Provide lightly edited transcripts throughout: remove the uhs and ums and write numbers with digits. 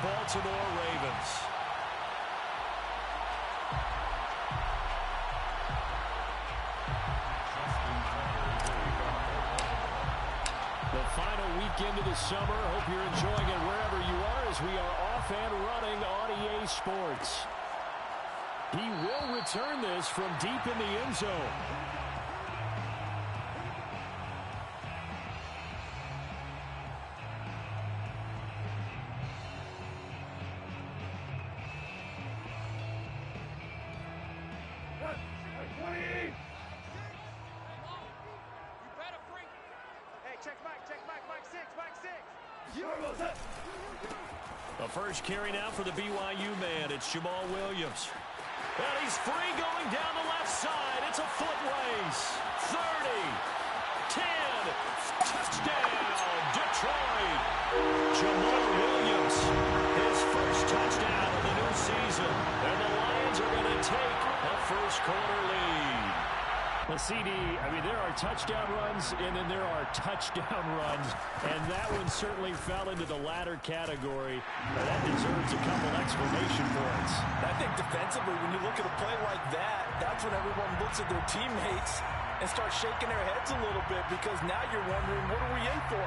Baltimore Ravens. The final weekend of the summer. Hope you're enjoying it wherever you are as we are off and running on EA Sports. He will return this from deep in the end zone. The first carry now for the BYU man. It's Jamal Williams. And he's free going down the left side. It's a foot race. 30, 10, touchdown, Detroit. Jamal Williams, his first touchdown of the new season. And the Lions are going to take a first quarter lead. The CD, I mean, there are touchdown runs, and then there are touchdown runs, and that one certainly fell into the latter category. That deserves a couple exclamation points. I think defensively, when you look at a play like that, that's when everyone looks at their teammates and starts shaking their heads a little bit, because now you're wondering, what are we in for?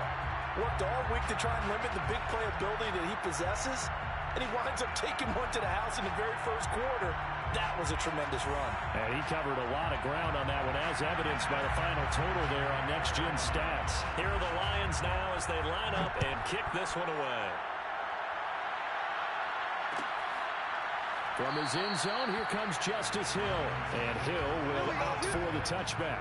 Worked all week to try and limit the big play ability that he possesses, and he winds up taking one to the house in the very first quarter. That was a tremendous run. And he covered a lot of ground on that one, as evidenced by the final total there on Next Gen Stats. Here are the Lions now as they line up and kick this one away. From his end zone, here comes Justice Hill. And Hill will opt for the touchback.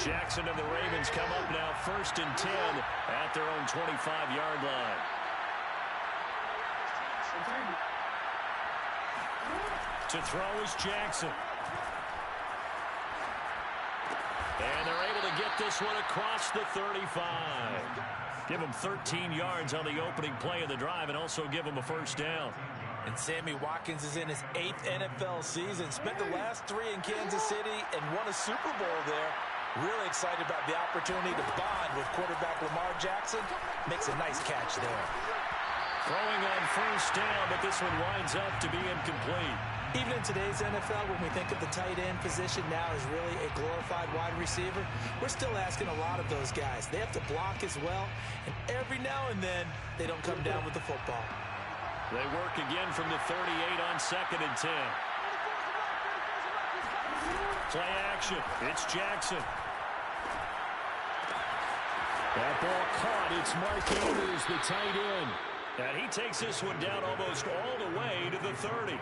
Jackson and the Ravens come up now 1st and 10 at their own 25-yard line. To throw is Jackson. And they're able to get this one across the 35. Give him 13 yards on the opening play of the drive and also give him a first down. And Sammy Watkins is in his 8th NFL season. Spent the last 3 in Kansas City and won a Super Bowl there. Really excited about the opportunity to bond with quarterback Lamar Jackson. Makes a nice catch there. Throwing on first down, but this one winds up to be incomplete. Even in today's NFL, when we think of the tight end position now as really a glorified wide receiver, we're still asking a lot of those guys. They have to block as well, and every now and then, they don't come down with the football. They work again from the 38 on 2nd and 10. Play action. It's Jackson. That ball caught. It's Mark Andrews, the tight end. And he takes this one down almost all the way to the 30.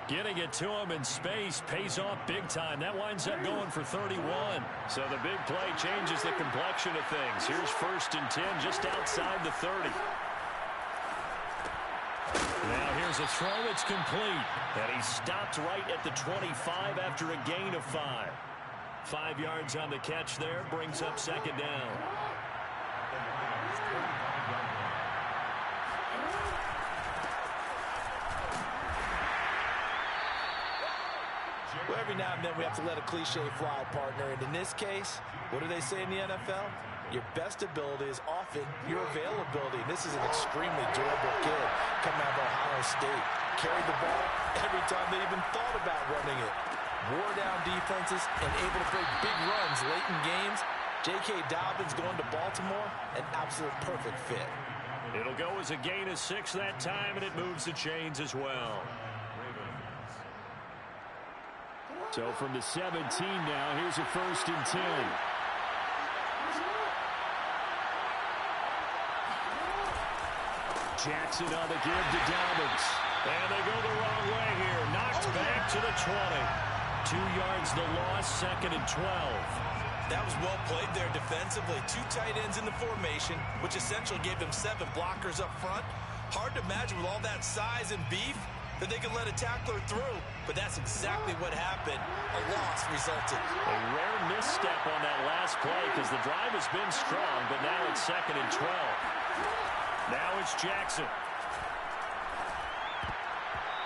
Getting it to him in space pays off big time. That winds up going for 31. So the big play changes the complexion of things. Here's 1st and 10 just outside the 30. Now here's a throw. It's complete. And he stopped right at the 25 after a gain of 5. 5 yards on the catch there. Brings up 2nd down. Well, every now and then we have to let a cliche fly, partner. And in this case, what do they say in the NFL? Your best ability is often your availability. This is an extremely durable kid coming out of Ohio State. Carried the ball every time they even thought about running it. Wore down defenses and able to break big runs late in games. J.K. Dobbins going to Baltimore, an absolute perfect fit. It'll go as a gain of 6 that time, and it moves the chains as well. So from the 17 now, here's a 1st and 10. Jackson on the give to Dobbins. And they go the wrong way here. Knocked back to the 20. 2 yards the loss, 2nd and 12. That was well played there defensively. 2 tight ends in the formation, which essentially gave them 7 blockers up front. Hard to imagine with all that size and beef that they could let a tackler through, but that's exactly what happened. A loss resulted. A rare misstep on that last play because the drive has been strong, but now it's 2nd and 12. Now it's Jackson.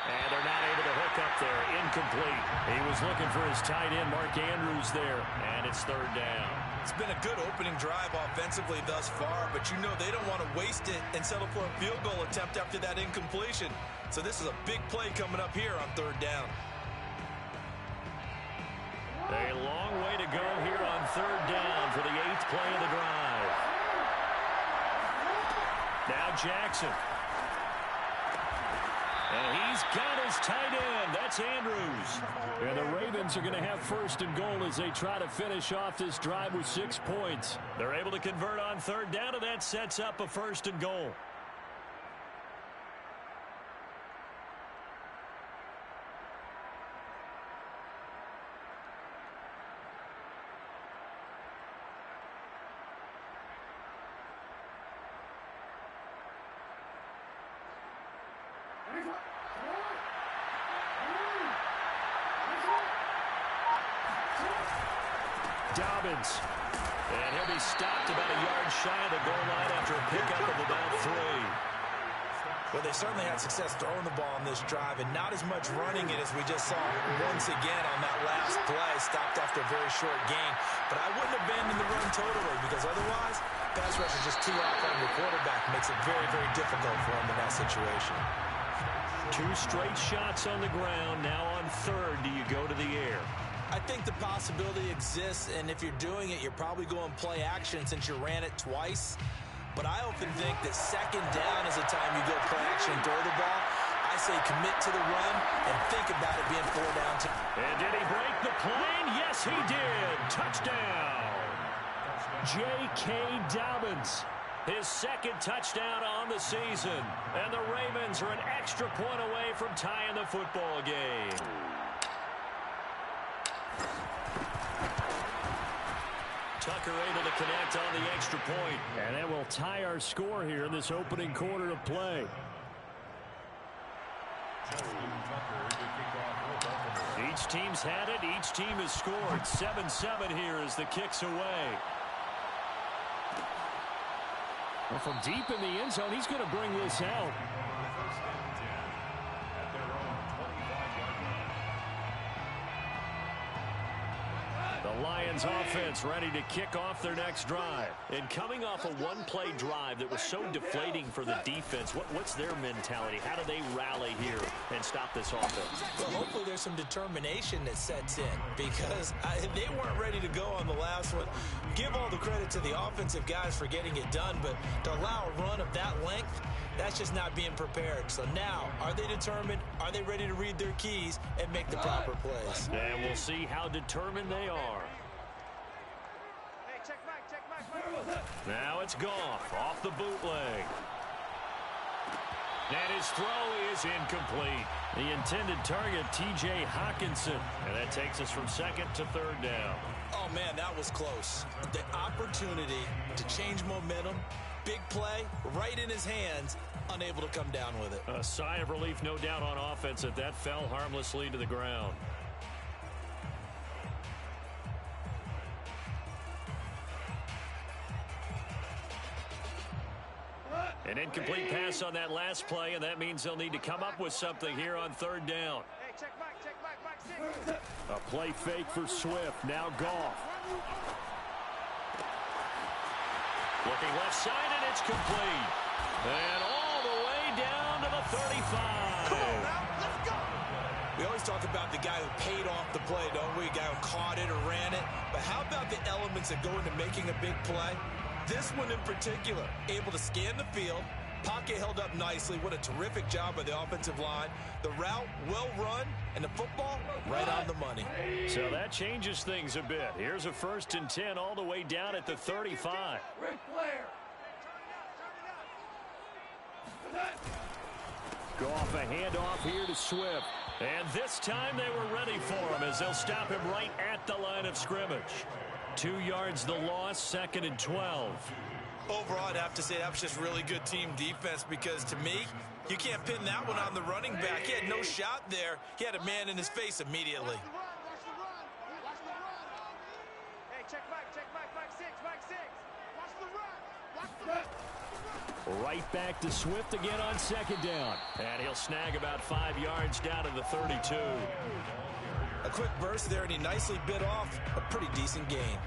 And they're not able to hook up there. Incomplete. He was looking for his tight end, Mark Andrews, there. And it's third down. It's been a good opening drive offensively thus far, but you know they don't want to waste it and settle for a field goal attempt after that incompletion. So this is a big play coming up here on third down. A long way to go here on third down for the 8th play of the drive. Now Jackson. And he's got his tight end. That's Andrews. And the Ravens are going to have first and goal as they try to finish off this drive with 6 points. They're able to convert on third down, and that sets up a first and goal. Dobbins. And he'll be stopped about a yard shy of the goal line after a pickup of about 3. Well, they certainly had success throwing the ball on this drive and not as much running it as we just saw once again on that last play. Stopped after a very short gain. But I wouldn't abandon the run totally because otherwise, pass rush is just too off on your quarterback. Makes it very, very difficult for him in that situation. 2 straight shots on the ground. Now on third, do you go to the air? I think the possibility exists, and if you're doing it, you're probably going play action since you ran it twice. But I often think that second down is the time you go play action and throw the ball. I say commit to the run and think about it being 4 down. And did he break the plane? Yes, he did. Touchdown. J.K. Dobbins. His 2nd touchdown on the season. And the Ravens are an extra point away from tying the football game. Tucker able to connect on the extra point. And that will tie our score here in this opening quarter of play. Each team's had it. Each team has scored. 7-7 here as the kick's away. Well, from deep in the end zone, he's going to bring this out. The Lions offense ready to kick off their next drive. And coming off a one-play drive that was so deflating for the defense, what's their mentality? How do they rally here and stop this offense? Well, hopefully there's some determination that sets in because they weren't ready to go on the last one. Give all the credit to the offensive guys for getting it done, but to allow a run of that length, that's just not being prepared. So now, are they determined? Are they ready to read their keys and make the proper plays? And we'll see how determined they are. Now it's Goff off the bootleg. And his throw is incomplete. The intended target, T.J. Hockenson. And that takes us from 2nd to 3rd down. Oh, man, that was close. The opportunity to change momentum, big play, right in his hands, unable to come down with it. A sigh of relief, no doubt, on offense that fell harmlessly to the ground. An incomplete pass on that last play, and that means they'll need to come up with something here on 3rd down. A play fake for Swift. Now Goff. Looking left side, and it's complete. And all the way down to the 35. Come on now, let's go. We always talk about the guy who paid off the play, don't we? The guy who caught it or ran it. But how about the elements that go into making a big play? This one in particular, able to scan the field. Pocket held up nicely. What a terrific job by the offensive line. The route, well run, and the football, right on the money. So that changes things a bit. Here's a 1st and 10 all the way down at the 35. Go off a handoff here to Swift. And this time they were ready for him as they'll stop him right at the line of scrimmage. 2 yards the loss, 2nd and 12. Overall, I'd have to say that was just really good team defense because to me, you can't pin that one on the running back. He had no shot there. He had a man in his face immediately. Hey, check Mike 6, Mike 6. Watch the run. Right back to Swift again on second down. And he'll snag about 5 yards down to the 32. A quick burst there, and he nicely bit off a pretty decent gain.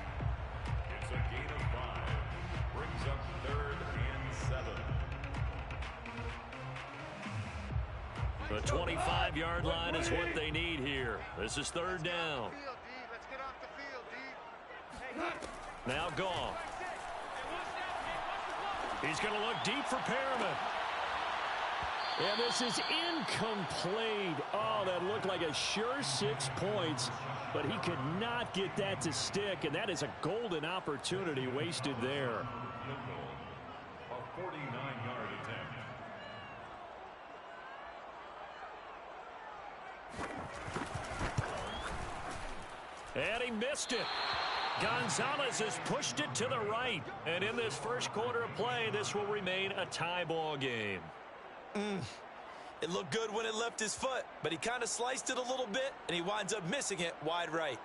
It's a gain of 5. Brings up 3rd and 7. The 25-yard line is what they need here. This is 3rd down. Now Gall. He's going to look deep for Perriman. And this is incomplete. Oh, that looked like a sure 6 points, but he could not get that to stick, and that is a golden opportunity wasted there. A 49-yard attempt. And he missed it. Gonzalez has pushed it to the right. And in this first quarter of play, this will remain a tie ball game. It looked good when it left his foot, but he kind of sliced it a little bit, and he winds up missing it wide right.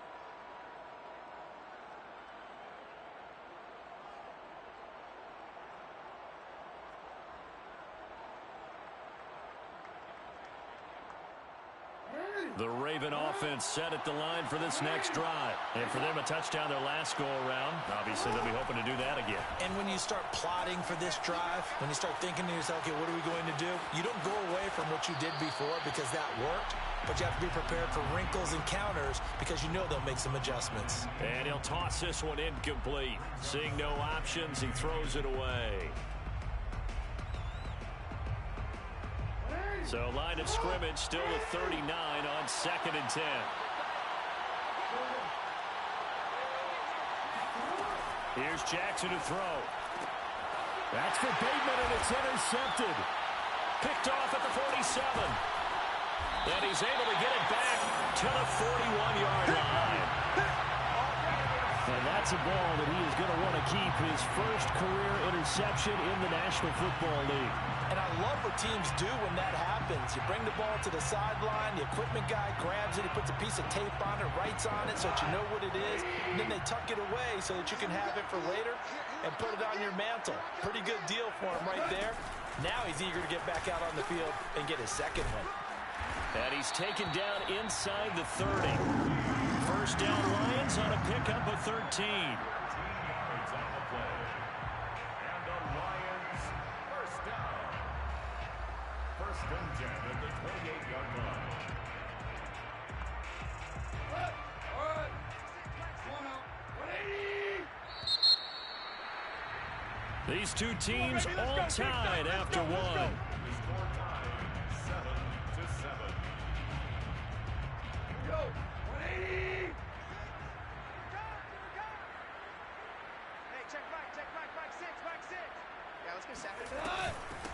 The Raven offense set at the line for this next drive. And for them, a touchdown their last go-around. Obviously, they'll be hoping to do that again. And when you start plotting for this drive, when you start thinking to yourself, okay, what are we going to do? You don't go away from what you did before because that worked, but you have to be prepared for wrinkles and counters because you know they'll make some adjustments. And he'll toss this one incomplete. Seeing no options, he throws it away. So line of scrimmage still at 39 on 2nd and 10. Here's Jackson to throw. That's for Bateman, and it's intercepted. Picked off at the 47. And he's able to get it back to the 41-yard line. And that's a ball that he is going to want to keep, his first career interception in the National Football League. And I love what teams do when that happens. You bring the ball to the sideline, the equipment guy grabs it, he puts a piece of tape on it, writes on it so that you know what it is, and then they tuck it away so that you can have it for later and put it on your mantle. Pretty good deal for him right there. Now he's eager to get back out on the field and get his second one. And he's taken down inside the 30. First down Lions on a pickup of 13. These two teams all tied after one.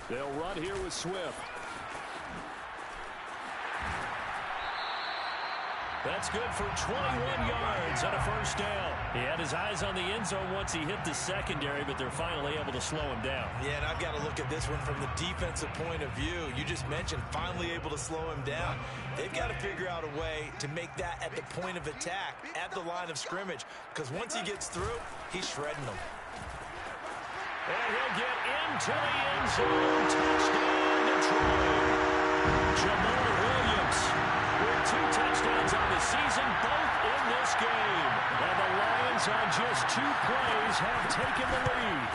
They'll run here with Swift. That's good for 21 yards on a first down. He had his eyes on the end zone once he hit the secondary, but they're finally able to slow him down. Yeah, and I've got to look at this one from the defensive point of view. You just mentioned finally able to slow him down. They've got to figure out a way to make that at the point of attack, at the line of scrimmage, because once he gets through, he's shredding them. And he'll get into the end zone. Touchdown, Detroit. Jamal Williams with 2 touchdowns on the season, both in this game. And the Lions on just 2 plays have taken the lead.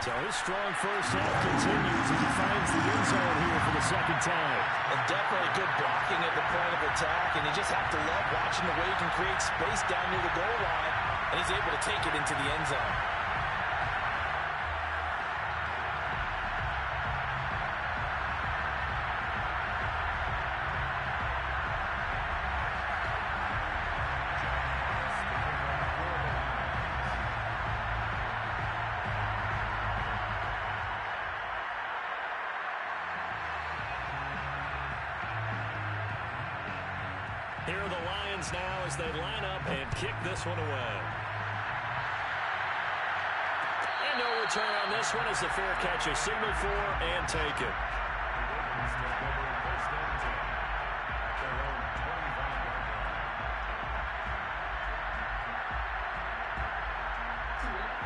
So his strong first half continues as he finds the end zone here for the second time. And definitely good blocking at the point of attack, and you just have to love watching the way he can create space down near the goal line, and he's able to take it into the end zone. Here are the Lions now as they line up and kick this one away. And no return on this one as the fair catch is signaled for and taken.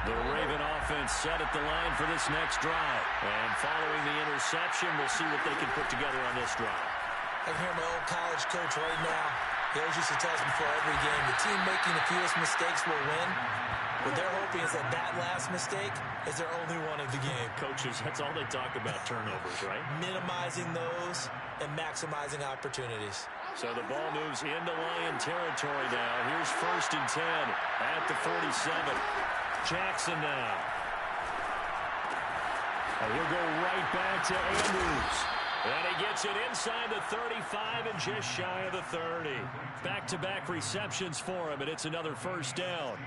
The Raven offense set at the line for this next drive. And following the interception, we'll see what they can put together on this drive. I can hear my old college coach right now. He always used to tell us before every game, the team making the fewest mistakes will win. What they're hoping is that that last mistake is their only one of the game. Coaches, that's all they talk about, turnovers, right? Minimizing those and maximizing opportunities. So the ball moves into Lion territory now. Here's 1st and 10 at the 47. Jackson now. And he'll go right back to Andrews. And he gets it inside the 35 and just shy of the 30. Back-to-back receptions for him, and it's another 1st down.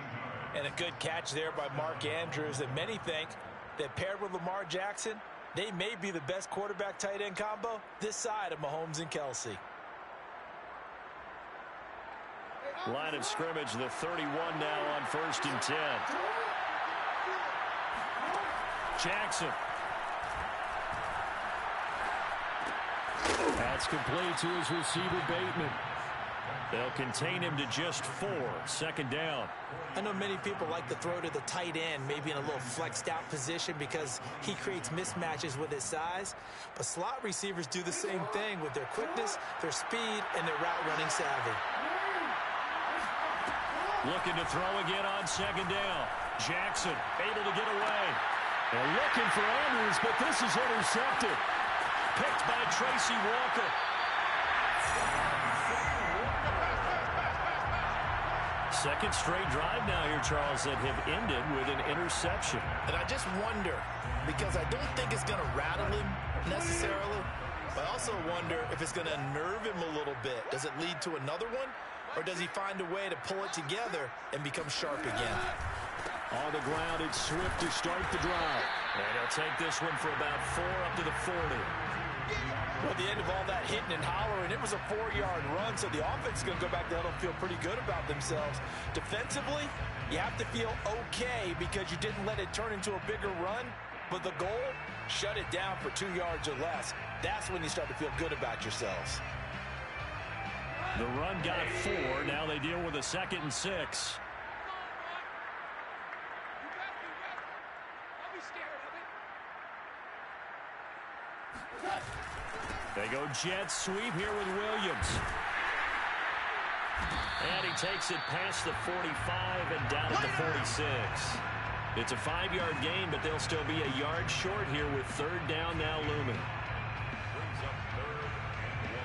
And a good catch there by Mark Andrews. And many think that paired with Lamar Jackson, they may be the best quarterback-tight end combo this side of Mahomes and Kelsey. Line of scrimmage, the 31 now on 1st and 10. Jackson. That's complete to his receiver, Bateman. They'll contain him to just 4. 2nd down. I know many people like to throw to the tight end, maybe in a little flexed out position because he creates mismatches with his size. But slot receivers do the same thing with their quickness, their speed, and their route running savvy. Looking to throw again on 2nd down. Jackson able to get away. They're looking for Andrews, but this is intercepted. Picked by Tracy Walker. Second straight drive now here, Charles, that have ended with an interception. And I just wonder, because I don't think it's going to rattle him necessarily, but I also wonder if it's going to unnerve him a little bit. Does it lead to another one, or does he find a way to pull it together and become sharp again? On the ground, it's Swift to start the drive. And he'll take this one for about 4 up to the 40. Well, at the end of all that hitting and hollering, it was a 4-yard run, so the offense is going to go back there and feel pretty good about themselves. Defensively, you have to feel okay because you didn't let it turn into a bigger run, but the goal, shut it down for 2 yards or less. That's when you start to feel good about yourselves. The run got 4. Now they deal with a 2nd and 6. They go jet sweep here with Williams. And he takes it past the 45 and down at the 46. It's a 5-yard gain, but they'll still be a yard short here with 3rd down now looming. Brings up 3rd and 1.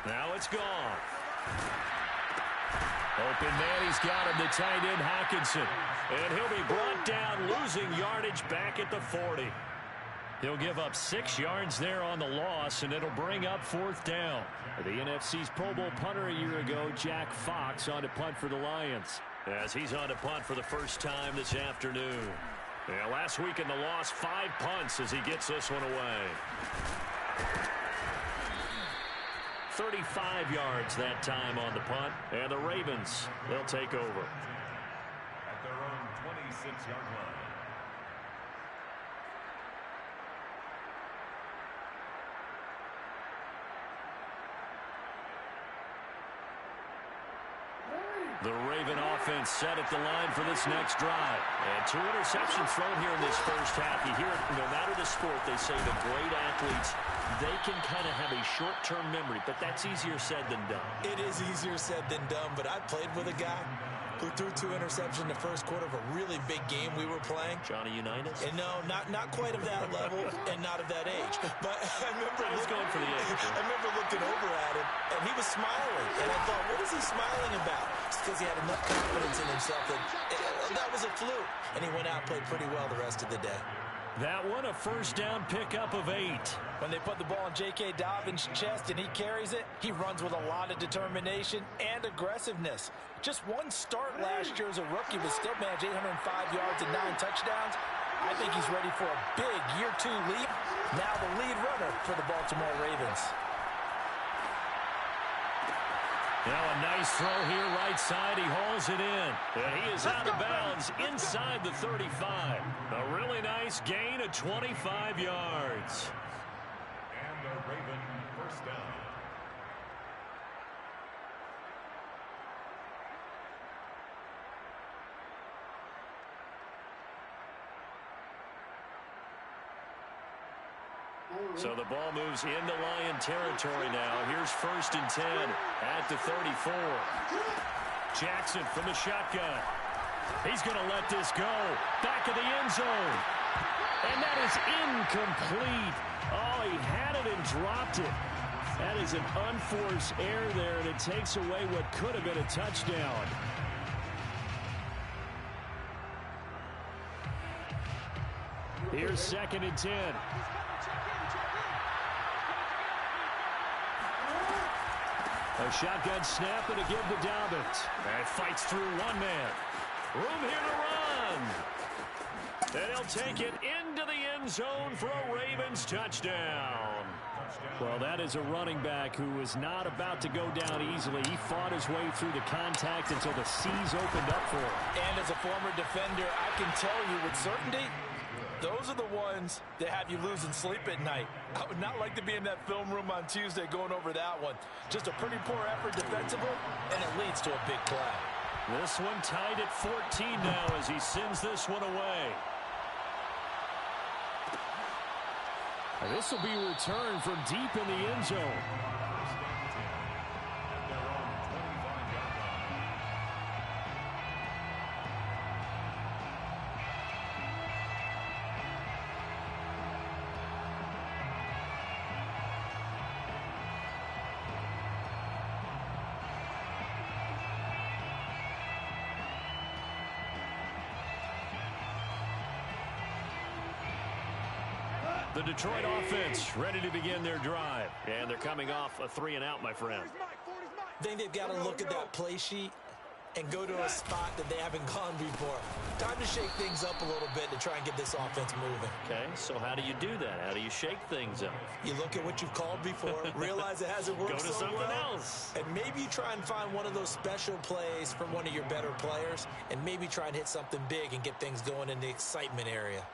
Now it's gone. Open man, he's got him, the tight end Hockenson. And he'll be brought down, losing yardage back at the 40. He'll give up 6 yards there on the loss, and it'll bring up 4th down. The NFC's Pro Bowl punter a year ago, Jack Fox, on to punt for the Lions, as he's on to punt for the first time this afternoon. Yeah, last week in the loss, 5 punts as he gets this one away. 35 yards that time on the punt, and the Ravens, they'll take over. At their own 26-yard line. The Raven offense set at the line for this next drive. And 2 interceptions thrown here in this first half. You hear it, no matter the sport, they say the great athletes, they can kind of have a short-term memory, but that's easier said than done. It is easier said than done, but I played with a guy who threw 2 interceptions in the first quarter of a really big game we were playing. Johnny Unitas? And no, not quite of that level and not of that age. But I remember going for the age. I remember looking over at him, and he was smiling. And I thought, what is he smiling about? It's because he had enough confidence in himself that was a fluke. And he went out and played pretty well the rest of the day. That one, a first down pickup of 8. When they put the ball in J.K. Dobbins' chest and he carries it, he runs with a lot of determination and aggressiveness. Just one start last year as a rookie, but still managed 805 yards and 9 touchdowns. I think he's ready for a big year 2 leap. Now the lead runner for the Baltimore Ravens. Now a nice throw here right side. He hauls it in. And he is out of bounds inside the 35. A really nice gain of 25 yards. And a Raven first down. So the ball moves into Lion territory now. Here's 1st and 10 at the 34. Jackson from the shotgun. He's going to let this go. Back of the end zone. And that is incomplete. Oh, he had it and dropped it. That is an unforced error there, and it takes away what could have been a touchdown. Here's 2nd and 10. A shotgun snap and a give to Dobbins. And fights through one man. Room here to run. And he'll take it into the end zone for a Ravens touchdown. Well, that is a running back who is not about to go down easily. He fought his way through the contact until the seas opened up for him. And as a former defender, I can tell you with certainty, those are the ones that have you losing sleep at night. I would not like to be in that film room on Tuesday going over that one. Just a pretty poor effort defensively, and it leads to a big play. This one tied at 14 now as he sends this one away. And this will be returned from deep in the end zone. The Detroit offense ready to begin their drive. And they're coming off a 3-and-out, my friend. I think they've got to look at that play sheet and go to a spot that they haven't gone before. Time to shake things up a little bit to try and get this offense moving. Okay, so how do you do that? How do you shake things up? You look at what you've called before, realize it hasn't worked Go to so something well, else. and maybe you try and find one of those special plays from one of your better players, and maybe try and hit something big and get things going in the excitement area.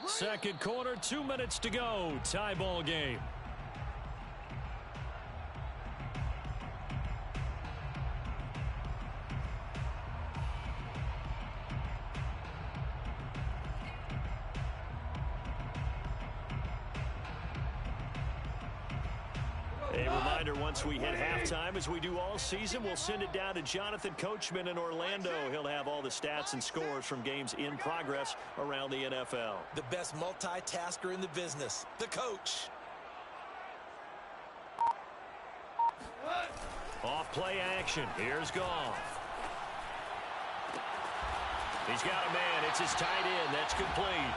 Second quarter, 2 minutes to go. Tie ball game. A reminder, once we hit halftime, as we do all season, we'll send it down to Jonathan Coachman in Orlando. He'll have all the stats and scores from games in progress around the NFL. The best multitasker in the business, the coach. Off play action. Here's Goff. He's got a man. It's his tight end. That's complete.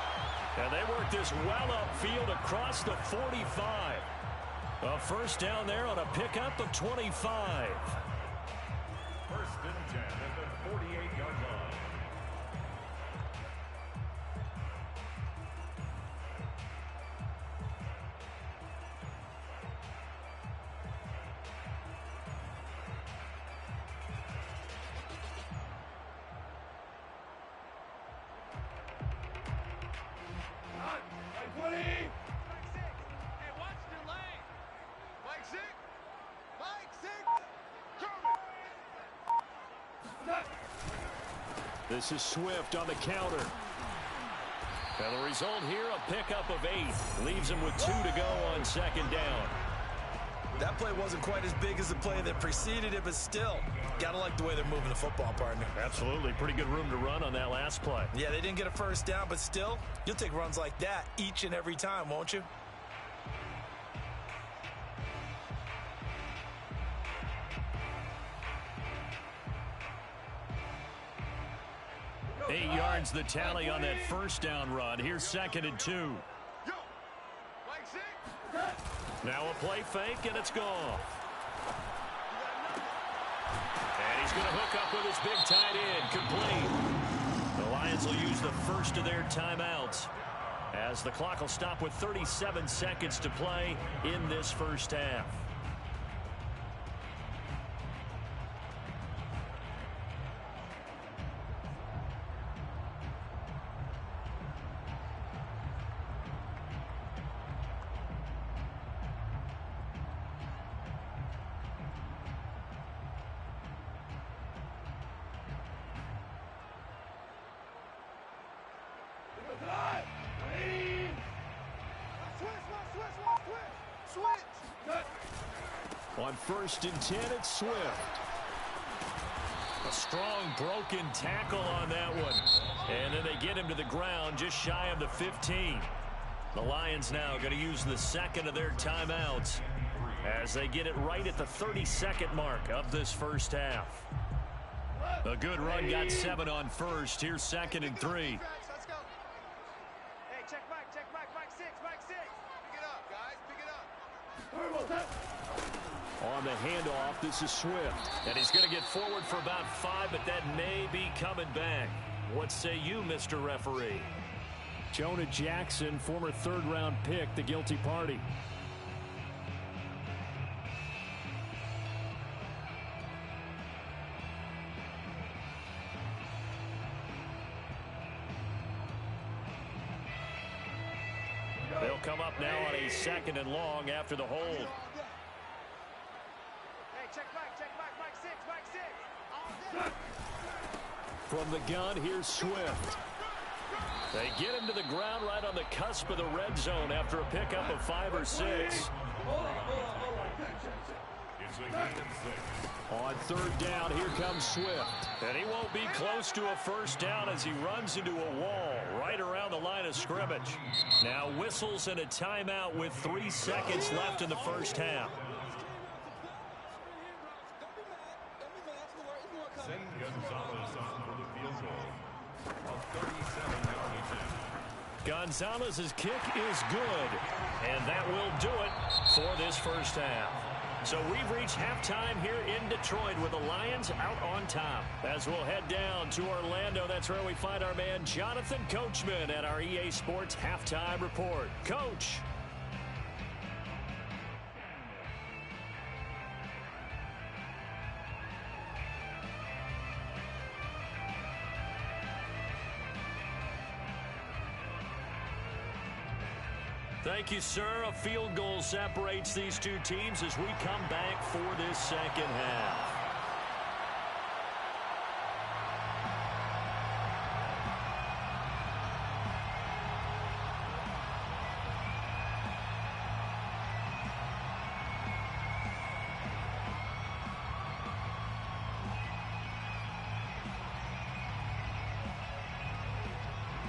And they work this well upfield across the 45. A first down there on a pickup of 25. 1st and 10 at the 48-yard line. This is Swift on the counter. And the result here, a pickup of 8. Leaves him with 2 to go on 2nd down. That play wasn't quite as big as the play that preceded it, but still, gotta like the way they're moving the football, partner. Absolutely. Pretty good room to run on that last play. Yeah, they didn't get a first down, but still, you'll take runs like that each and every time, won't you? 8 yards the tally on that first down run. Here's 2nd and 2. Now a play fake, and it's gone. And he's going to hook up with his big tight end. Complete. The Lions will use the first of their timeouts, as the clock will stop with 37 seconds to play in this first half. On 1st and 10, it's Swift. A strong broken tackle on that one. And then they get him to the ground just shy of the 15. The Lions now going to use the second of their timeouts as they get it right at the 32nd mark of this first half. A good run got 7 on first. Here's 2nd and 3. Let's go. Hey, check Mike 6. Pick it up, guys. Pick it up. On the handoff, this is Swift. And he's going to get forward for about 5, but that may be coming back. What say you, Mr. Referee? Jonah Jackson, former third-round pick, the guilty party. They'll come up now on a 2nd and long after the hold. Hey, check Mike 6. From the gun, here's Swift. They get him to the ground right on the cusp of the red zone after a pickup of 5 or 6. It's a gain of 6. On 3rd down, here comes Swift. And he won't be close to a first down as he runs into a wall right around the line of scrimmage. Now whistles and a timeout with 3 seconds left in the first half. Send Gonzalez on for the field goal of 37-22. Gonzalez's kick is good, and that will do it for this first half. So we've reached halftime here in Detroit with the Lions out on top. As we'll head down to Orlando, that's where we find our man Jonathan Coachman at our EA Sports Halftime Report. Coach. Thank you, sir. A field goal separates these two teams as we come back for this second half.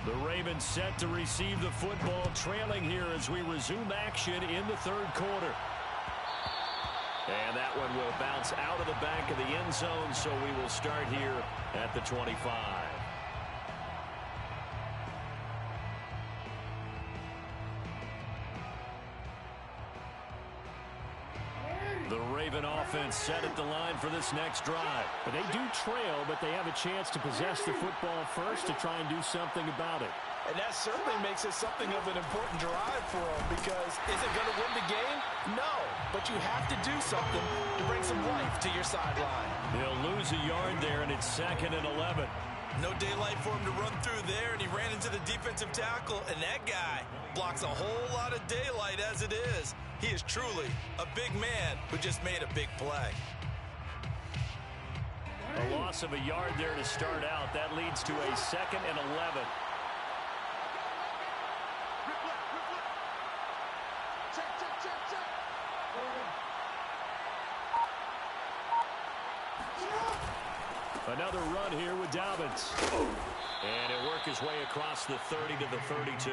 The Ravens set to receive the football, trailing here as we resume action in the 3rd quarter. And that one will bounce out of the back of the end zone, so we will start here at the 25. The Raven offense set at the line for this next drive. But they do trail, but they have a chance to possess the football first to try and do something about it. And that certainly makes it something of an important drive for them, because is it going to win the game? No, but you have to do something to bring some life to your sideline. They'll lose a yard there, and it's 2nd and 11. No daylight for him to run through there, and he ran into the defensive tackle, and that guy blocks a whole lot of daylight as it is. He is truly a big man who just made a big play. A loss of a yard there to start out. That leads to a 2nd and 11. Another run here with Dobbins. And he'll work his way across the 30 to the 32.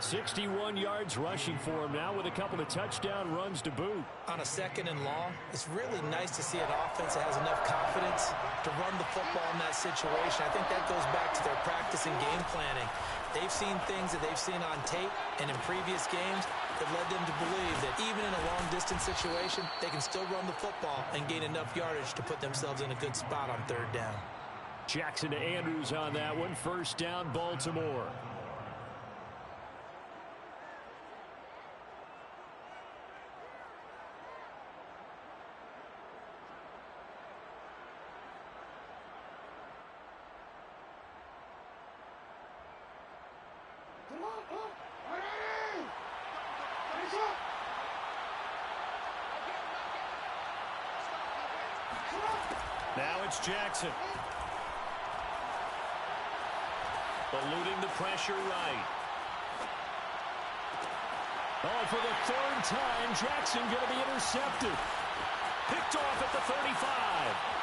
61 yards rushing for him now with a couple of touchdown runs to boot. On a 2nd and long, it's really nice to see an offense that has enough confidence to run the football in that situation. I think that goes back to their practice and game planning. They've seen things that they've seen on tape and in previous games that led them to believe that even in a long-distance situation, they can still run the football and gain enough yardage to put themselves in a good spot on 3rd down. Jackson to Andrews on that one. First down, Baltimore. Now it's Jackson. Eluding the pressure right. Oh, for the third time, Jackson going to be intercepted. Picked off at the 35.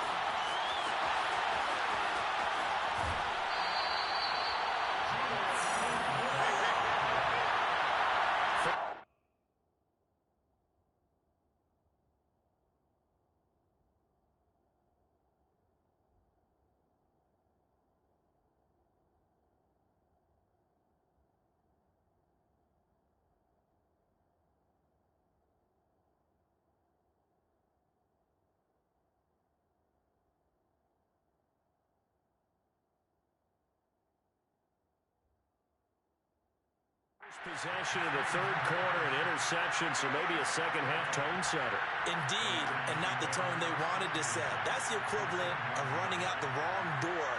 Possession in the third quarter, an interception, so maybe a second-half tone setter. Indeed, and not the tone they wanted to set. That's the equivalent of running out the wrong door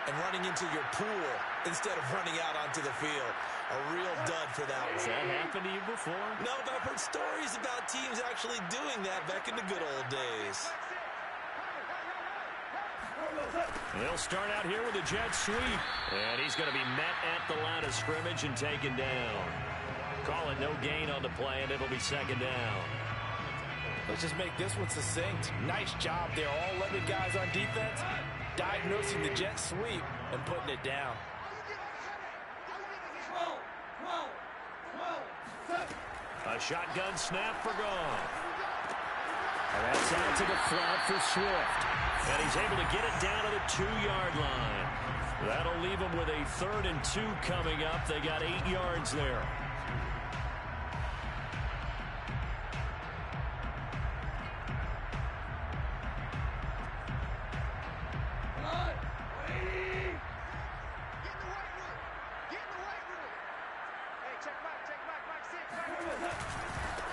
and running into your pool instead of running out onto the field. A real dud for that one. Has that happened to you before? No, but I've heard stories about teams actually doing that back in the good old days. They'll start out here with a jet sweep. And he's going to be met at the line of scrimmage and taken down. Call it no gain on the play, and it'll be second down. Let's just make this one succinct. Nice job there. All 11 guys on defense diagnosing the jet sweep and putting it down. A shotgun snap for Gone. And that's out to the flat for Swift. And he's able to get it down to the 2-yard line. That'll leave them with a 3rd and 2 coming up. They got 8 yards there.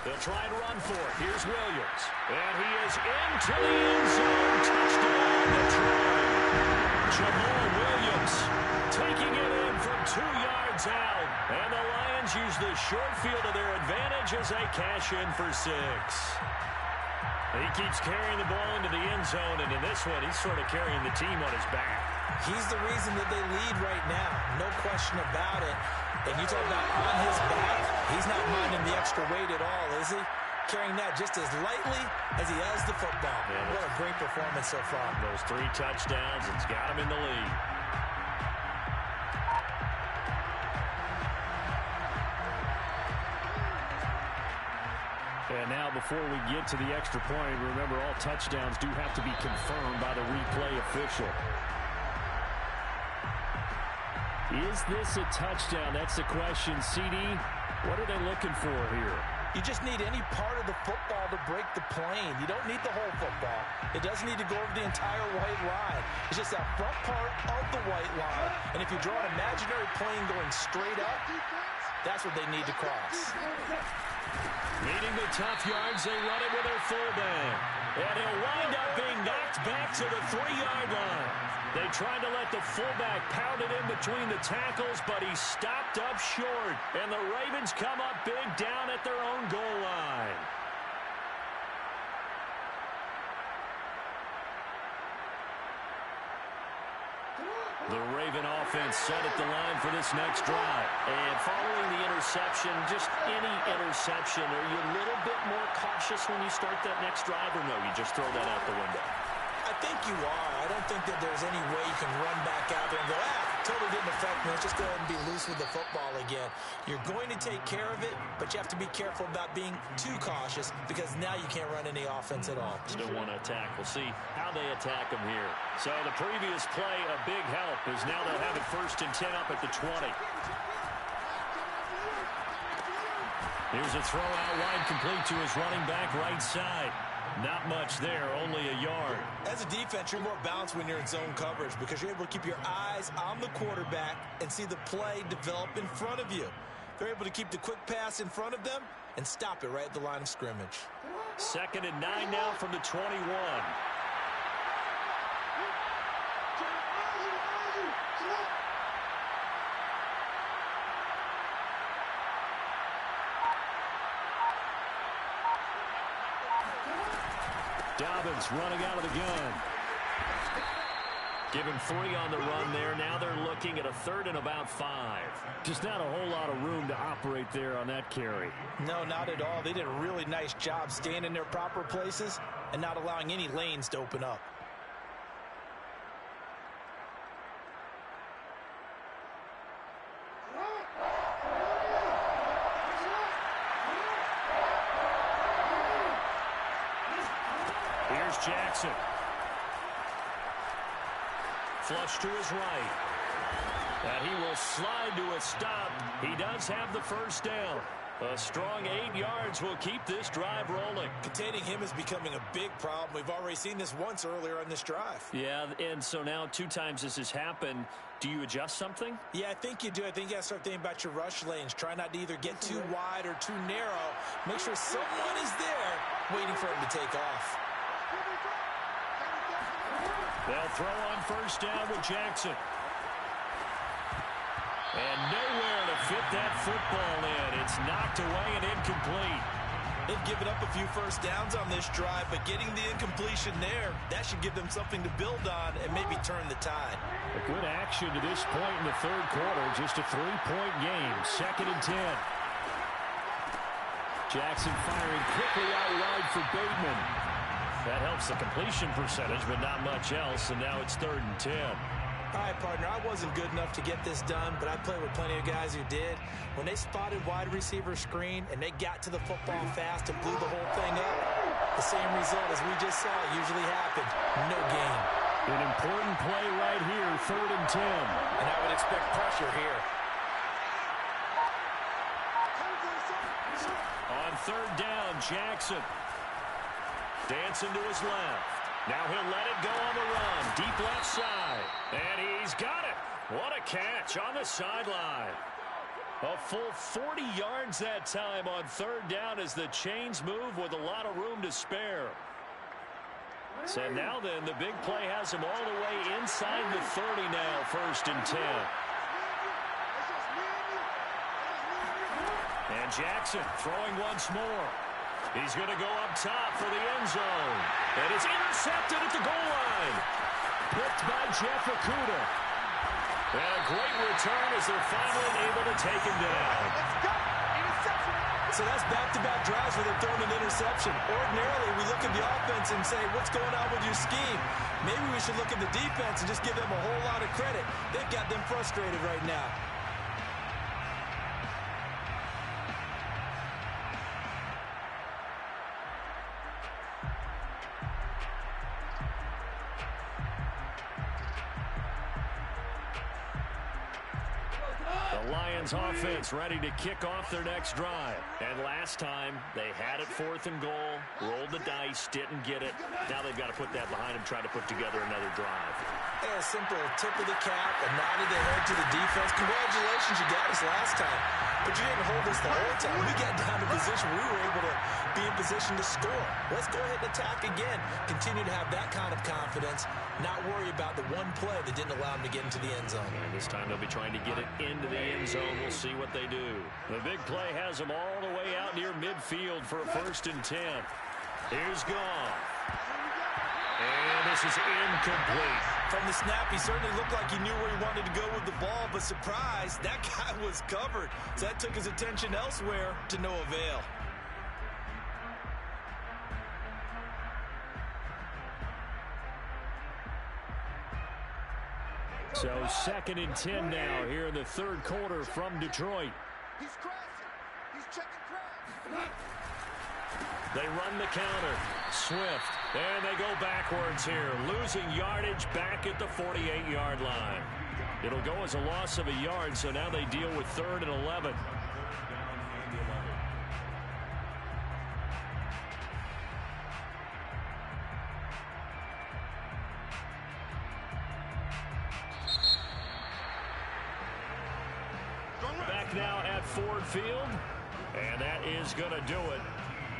They'll try and run for it. Here's Williams. And he is into the end zone. Touchdown, Detroit. Jamal Williams taking it in from 2 yards out. And the Lions use the short field to their advantage as they cash in for 6. He keeps carrying the ball into the end zone, and in this one, he's sort of carrying the team on his back. He's the reason that they lead right now. No question about it. And you talk about on his back, he's not minding the extra weight at all, is he? Carrying that just as lightly as he has the football. Yeah, what a great performance so far. Those 3 touchdowns, it's got him in the lead. And now before we get to the extra point, remember all touchdowns do have to be confirmed by the replay official. Is this a touchdown? That's the question. CD, what are they looking for here? You just need any part of the football to break the plane. You don't need the whole football. It doesn't need to go over the entire white line. It's just that front part of the white line. And if you draw an imaginary plane going straight up, that's what they need to cross. Needing the tough yards, they run it with their fullback. And he'll wind up being knocked back to the 3-yard line. They tried to let the fullback pound it in between the tackles, but he stopped up short. And the Ravens come up big down at their own goal line. The Raven offense set at the line for this next drive. And following the interception, just any interception, are you a little bit more cautious when you start that next drive, or no, you just throw that out the window? I think you are. I don't think that there's any way you can run back out there and go, totally didn't affect me. Let's just go ahead and be loose with the football again. You're going to take care of it, but you have to be careful about being too cautious because now you can't run any offense at all. Still want to attack. We'll see how they attack them here. So the previous play, a big help, is now they'll have it 1st and 10 up at the 20. Here's a throw out wide complete to his running back right side. Not much there, only a yard. As a defense, you're more balanced when you're in zone coverage because you're able to keep your eyes on the quarterback and see the play develop in front of you. They're able to keep the quick pass in front of them and stop it right at the line of scrimmage. 2nd and 9 now from the 21. Dobbins running out of the gun. Given 3 on the run there. Now they're looking at a 3rd and about 5. Just not a whole lot of room to operate there on that carry. No, not at all. They did a really nice job staying in their proper places and not allowing any lanes to open up. Here's Jackson. Flush to his right. And he will slide to a stop. He does have the first down. A strong 8 yards will keep this drive rolling. Containing him is becoming a big problem. We've already seen this once earlier on this drive. Yeah, and so now 2 times this has happened. Do you adjust something? Yeah, I think you do. I think you got to start thinking about your rush lanes. Try not to either get too wide or too narrow. Make sure someone is there waiting for him to take off. They'll throw on first down with Jackson. And nowhere to fit that football in. It's knocked away and incomplete. They've given up a few first downs on this drive, but getting the incompletion there, that should give them something to build on and maybe turn the tide. A good action to this point in the 3rd quarter. Just a 3-point game. 2nd and 10. Jackson firing quickly out wide for Bateman. That helps the completion percentage, but not much else, and now it's 3rd and 10. All right, partner, I wasn't good enough to get this done, but I played with plenty of guys who did. When they spotted wide receiver screen and they got to the football fast and blew the whole thing up, the same result as we just saw usually happened. No gain. An important play right here, 3rd and 10. And I would expect pressure here. On 3rd down, Jackson. Dancing to his left. Now he'll let it go on the run. Deep left side. And he's got it. What a catch on the sideline. A full 40 yards that time on 3rd down as the chains move with a lot of room to spare. So now then, the big play has him all the way inside the 30 now, 1st and 10. And Jackson throwing once more. He's going to go up top for the end zone. And it's intercepted at the goal line. Picked by Jeff Okudah. And a great return as they're finally able to take him down. So that's back-to-back drives where they've thrown an interception. Ordinarily, we look at the offense and say, what's going on with your scheme? Maybe we should look at the defense and just give them a whole lot of credit. They've got them frustrated right now. Offense ready to kick off their next drive. And last time, they had it 4th and goal, rolled the dice, didn't get it. Now they've got to put that behind them, try to put together another drive. Yeah, a simple tip of the cap, a nod of the head to the defense. Congratulations, you got us last time. But you didn't hold us the whole time. We got down to position where we were able to be in position to score. Let's go ahead and attack again. Continue to have that kind of confidence, not worry about the one play that didn't allow them to get into the end zone. And this time they'll be trying to get it into the end zone. We'll see what they do. The big play has them all the way out near midfield for a 1st and 10. Here's Goff. And this is incomplete. From the snap, he certainly looked like he knew where he wanted to go with the ball, but surprise, that guy was covered. So that took his attention elsewhere to no avail. So 2nd and 10 now here in the 3rd quarter from Detroit. He's crashing. He's checking crash. They run the counter. Swift. And they go backwards here. Losing yardage back at the 48-yard line. It'll go as a loss of a yard, so now they deal with 3rd and 11. now at Ford Field. And that is going to do it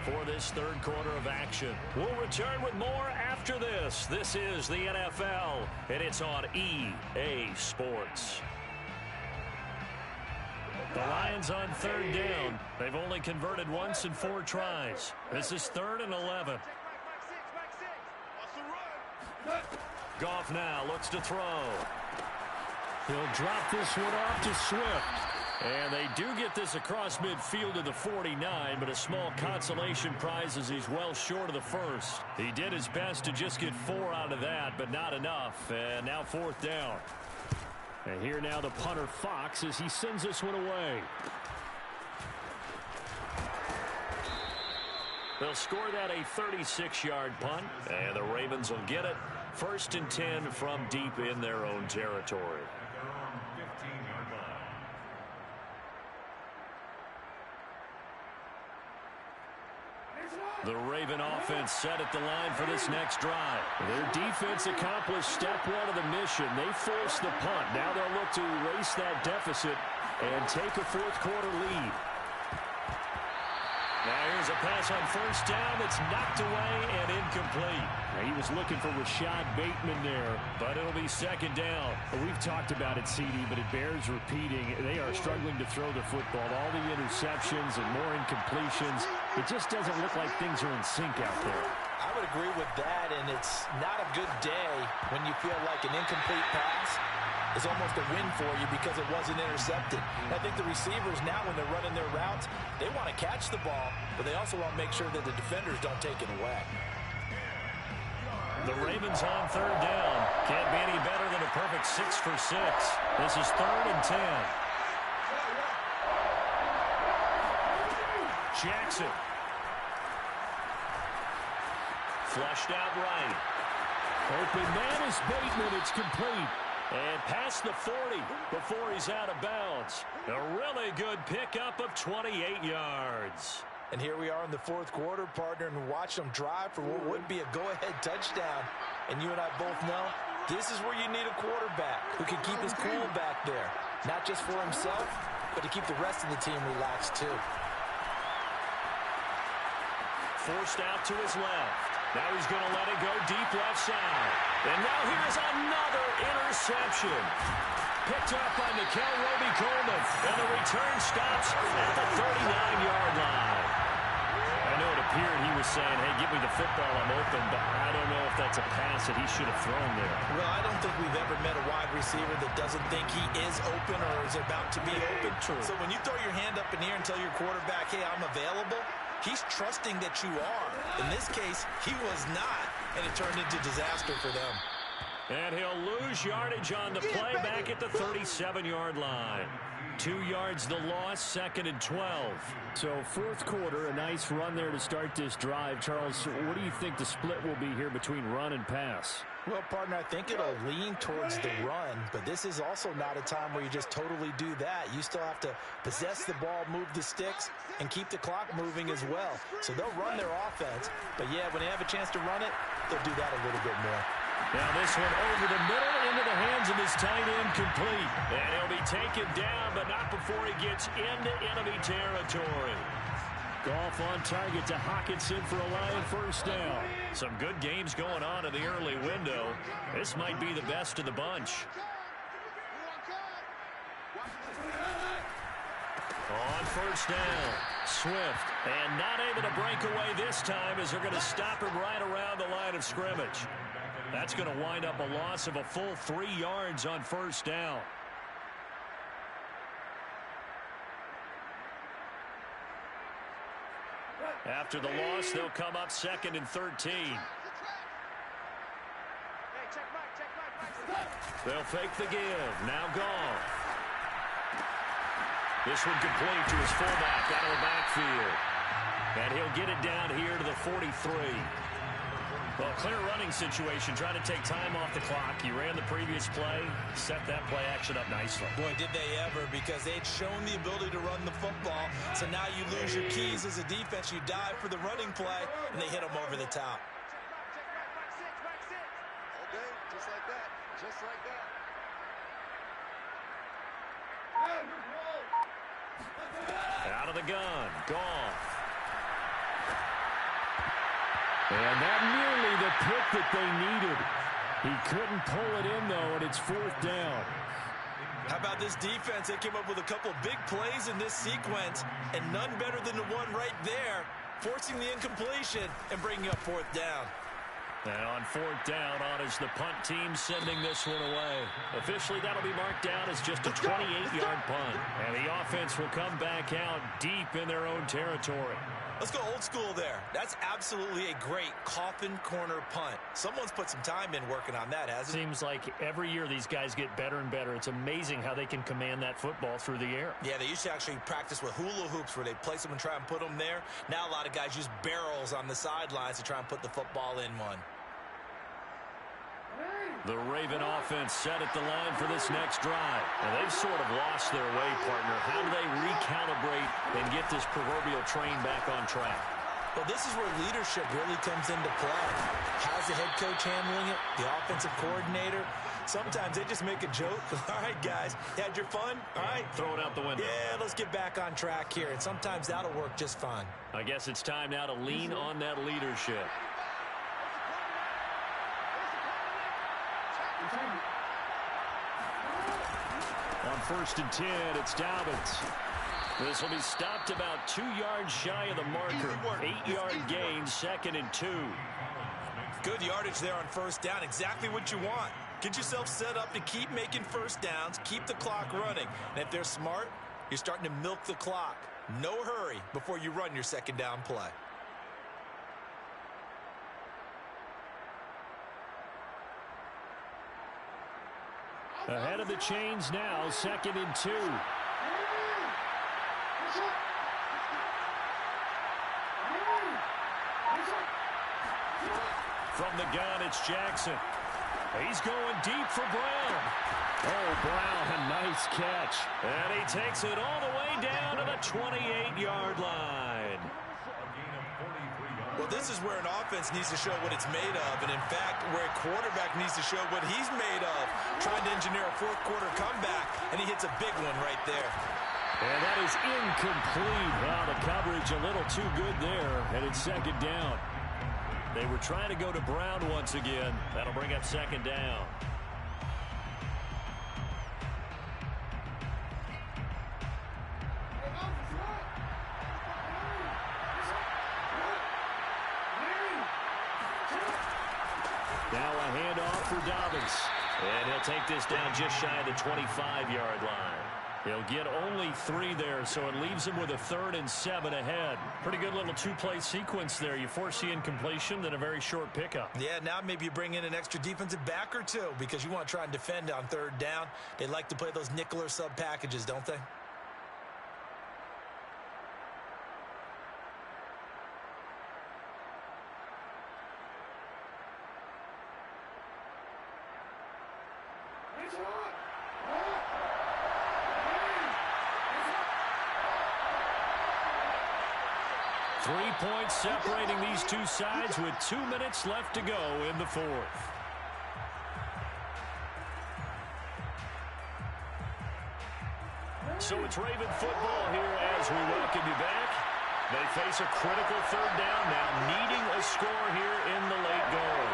for this third quarter of action. We'll return with more after this. This is the NFL, and it's on EA Sports. The Lions on third down. They've only converted once in 4 tries. This is 3rd and 11. Goff now looks to throw. He'll drop this one off to Swift. And they do get this across midfield to the 49, but a small consolation prize as he's well short of the first. He did his best to just get 4 out of that, but not enough. And now 4th down. And here now the punter Fox as he sends this one away. They'll score that a 36-yard punt, and the Ravens will get it. 1st and 10 from deep in their own territory. The Raven offense set at the line for this next drive. Their defense accomplished step 1 of the mission. They forced the punt. Now they'll look to erase that deficit and take a 4th quarter lead. Now here's a pass on 1st down that's knocked away and incomplete. Now he was looking for Rashad Bateman there, but it'll be 2nd down. We've talked about it, CD, but it bears repeating. They are struggling to throw the football. All the interceptions and more incompletions. It just doesn't look like things are in sync out there. I would agree with that, and it's not a good day when you feel like an incomplete pass is almost a win for you because it wasn't intercepted. And I think the receivers now, when they're running their routes, they want to catch the ball, but they also want to make sure that the defenders don't take it away. The Ravens on 3rd down. Can't be any better than a perfect 6 for 6. This is 3rd and 10. Jackson. Flushed out right. Open man is Bateman. It's complete. And past the 40 before he's out of bounds. A really good pickup of 28 yards. And here we are in the 4th quarter, partner, and watch them drive for what would be a go-ahead touchdown. And you and I both know this is where you need a quarterback who can keep his cool back there. Not just for himself, but to keep the rest of the team relaxed too. Forced out to his left. Now he's going to let it go deep left side. And now here's another interception. Picked up by Nikel Roby-Coleman. And the return stops at the 39-yard line. I know it appeared he was saying, hey, give me the football, I'm open, but I don't know if that's a pass that he should have thrown there. Well, I don't think we've ever met a wide receiver that doesn't think he is open or is about to be open. True. So when you throw your hand up in the air and tell your quarterback, hey, I'm available, he's trusting that you are. In this case, he was not, and it turned into disaster for them. And he'll lose yardage on the play back at the 37-yard line. 2 yards the loss, 2nd and 12. So 4th quarter, a nice run there to start this drive. Charles, what do you think the split will be here between run and pass? Well, partner, I think it'll lean towards the run, but this is also not a time where you just totally do that. You still have to possess the ball, move the sticks, and keep the clock moving as well. So they'll run their offense, but yeah, when they have a chance to run it, they'll do that a little bit more. Now this one over the middle into the hands of his tight end complete. And he'll be taken down, but not before he gets into enemy territory. Goff on target to Hockenson for a Lion 1st down. Some good games going on in the early window. This might be the best of the bunch. On 1st down, Swift. And not able to break away this time as they're going to stop him right around the line of scrimmage. That's going to wind up a loss of a full 3 yards on 1st down. After the loss, they'll come up 2nd and 13. They'll fake the give. Now Goff. This one complete to his fullback out of the backfield. And he'll get it down here to the 43. Well, clear running situation, trying to take time off the clock. He ran the previous play, set that play action up nicely. Boy, did they ever, because they'd shown the ability to run the football. So now you lose your keys as a defense. You dive for the running play, and they hit them over the top. Okay, just like that. Just like that. Out of the gun. Goff. And that nearly the pick that they needed. He couldn't pull it in, though, and it's 4th down. How about this defense? They came up with a couple of big plays in this sequence, and none better than the one right there, forcing the incompletion and bringing up 4th down. And on 4th down, on is the punt team sending this one away. Officially, that'll be marked down as just a 28-yard punt. And the offense will come back out deep in their own territory. Let's go old school there. That's absolutely a great coffin corner punt. Someone's put some time in working on that, hasn't it? Seems like every year these guys get better and better. It's amazing how they can command that football through the air. Yeah, they used to actually practice with hula hoops where they place them and try and put them there. Now a lot of guys use barrels on the sidelines to try and put the football in one. The Raven offense set at the line for this next drive. And they've sort of lost their way, partner. How do they recalibrate and get this proverbial train back on track? Well, this is where leadership really comes into play. How's the head coach handling it? The offensive coordinator? Sometimes they just make a joke. All right, guys, you had your fun? All right. Throw it out the window. Yeah, let's get back on track here. And sometimes that'll work just fine. I guess it's time now to lean on that leadership. On 1st and 10, it's Dobbins. This will be stopped about 2 yards shy of the marker. 8-yard gain, 2nd and 2. Good yardage there on 1st down. Exactly what you want. Get yourself set up to keep making 1st downs, keep the clock running. And if they're smart, you're starting to milk the clock. No hurry before you run your 2nd down play. Ahead of the chains now, 2nd and 2. From the gun, it's Jackson. He's going deep for Brown. Oh, Brown, a nice catch. And he takes it all the way down to the 28-yard line. Well, this is where an offense needs to show what it's made of, and in fact, where a quarterback needs to show what he's made of, trying to engineer a 4th quarter comeback, and he hits a big one right there. And that is incomplete. Wow, the coverage a little too good there, and it's 2nd down. They were trying to go to Brown once again. That'll bring up 2nd down. Now a handoff for Dobbins. And he'll take this down just shy of the 25-yard line. He'll get only 3 there, so it leaves him with a 3rd and 7 ahead. Pretty good little 2-play sequence there. You force the incompletion, then a very short pickup. Yeah, now maybe you bring in an extra defensive back or two because you want to try and defend on 3rd down. They like to play those nickel or sub packages, don't they? Three points separating these two sides with 2 minutes left to go in the 4th. So it's Raven football here as we welcome you back. They face a critical 3rd down now, needing a score here in the late going.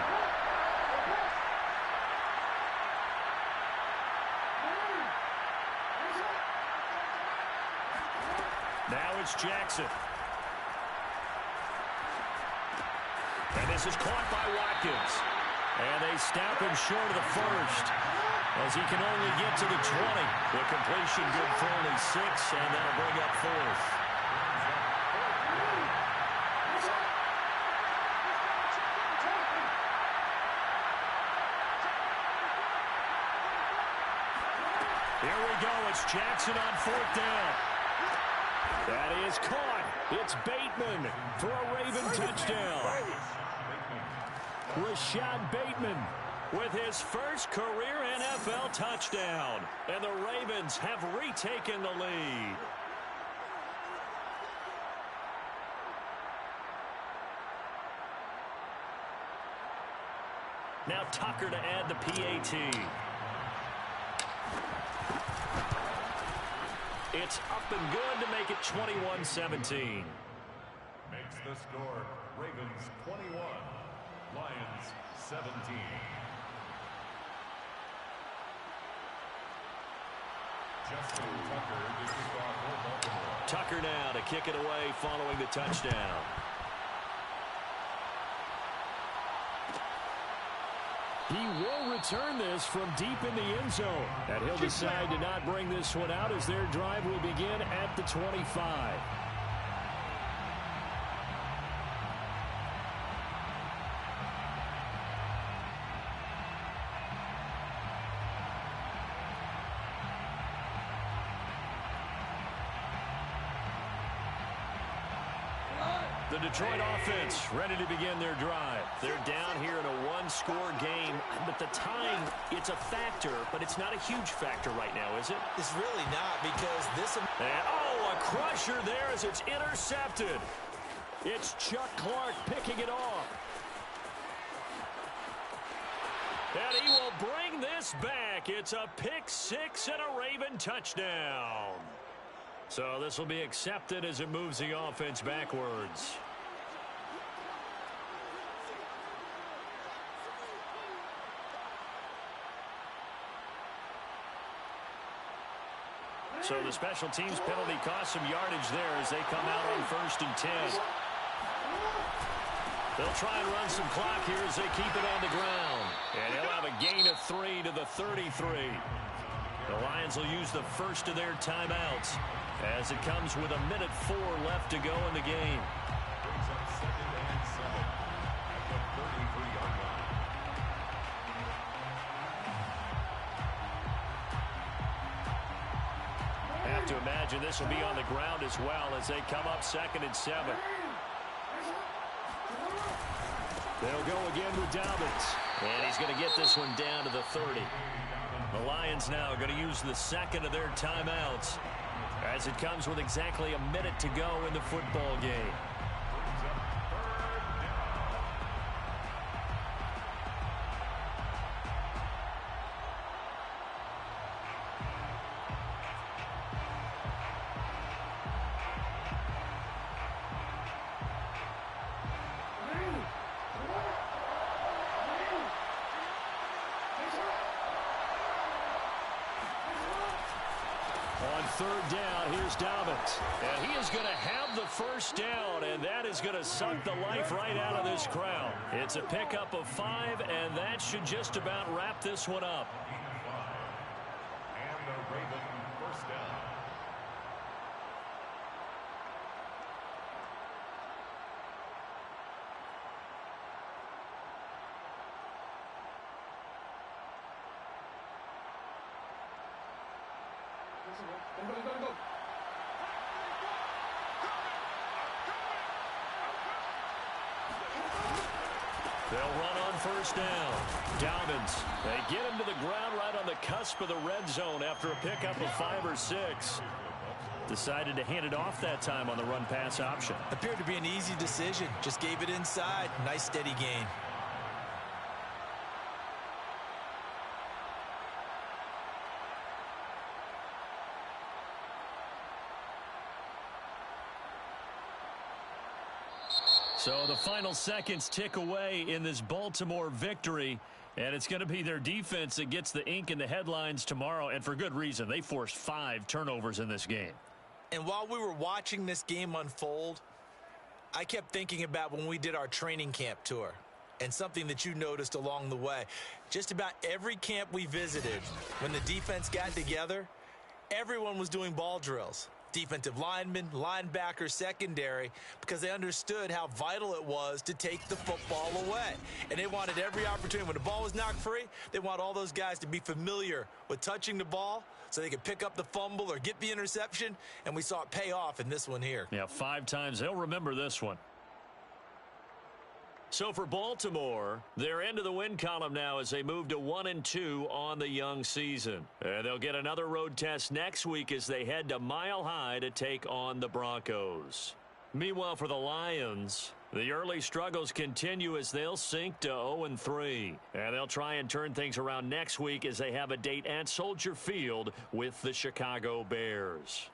Now it's Jackson. And this is caught by Watkins. And they snap him short of the 1st as he can only get to the 20. The completion good for only 6, and that'll bring up 4th. Here we go. It's Jackson on 4th down. That is caught. It's Bateman for a Raven touchdown. Rashad Bateman with his first career NFL touchdown. And the Ravens have retaken the lead. Now Tucker to add the PAT. It's up and good to make it 21-17. Makes the score Ravens 21, Lions 17. Justin Tucker to kick off for Baltimore. Tucker now to kick it away following the touchdown. He will return this from deep in the end zone. And he'll decide to not bring this one out as their drive will begin at the 25. The Detroit offense ready to begin their drive. They're down here in a one-score game, but the time, it's a factor, but it's not a huge factor right now, is it? It's really not, because this... And, oh, a crusher there as it's intercepted. It's Chuck Clark picking it off. And he will bring this back. It's a pick six and a Raven touchdown. So this will be accepted as it moves the offense backwards. So the special teams penalty cost some yardage there as they come out on 1st and 10. They'll try and run some clock here as they keep it on the ground. And he'll have a gain of 3 to the 33. The Lions will use the first of their timeouts as it comes with 1:04 left to go in the game. Brings up 2nd and 7 at the 33-yard line. Have to imagine this will be on the ground as well as they come up 2nd and 7. They'll go again with Dobbins. And he's going to get this one down to the 30. The Lions now are going to use the second of their timeouts as it comes with exactly 1 minute to go in the football game. On 3rd down, here's Dobbins. And he is going to have the first down, and that is going to suck the life right out of this crowd. It's a pickup of 5, and that should just about wrap this one up. And the Raven first down. They'll run on 1st down. Dobbins, they get him to the ground right on the cusp of the red zone after a pickup of 5 or 6. Decided to hand it off that time on the run-pass option. Appeared to be an easy decision. Just gave it inside. Nice steady gain. So the final seconds tick away in this Baltimore victory, and it's going to be their defense that gets the ink in the headlines tomorrow, and for good reason. They forced 5 turnovers in this game. And while we were watching this game unfold, I kept thinking about when we did our training camp tour and something that you noticed along the way. Just about every camp we visited, when the defense got together, everyone was doing ball drills. Defensive linemen, linebackers, secondary, because they understood how vital it was to take the football away. And they wanted every opportunity. When the ball was knocked free, they want all those guys to be familiar with touching the ball so they could pick up the fumble or get the interception, and we saw it pay off in this one here. Yeah, 5 times. They'll remember this one. So for Baltimore, they're into the win column now as they move to 1-2 on the young season. And they'll get another road test next week as they head to Mile High to take on the Broncos. Meanwhile, for the Lions, the early struggles continue as they'll sink to 0-3. And they'll try and turn things around next week as they have a date at Soldier Field with the Chicago Bears.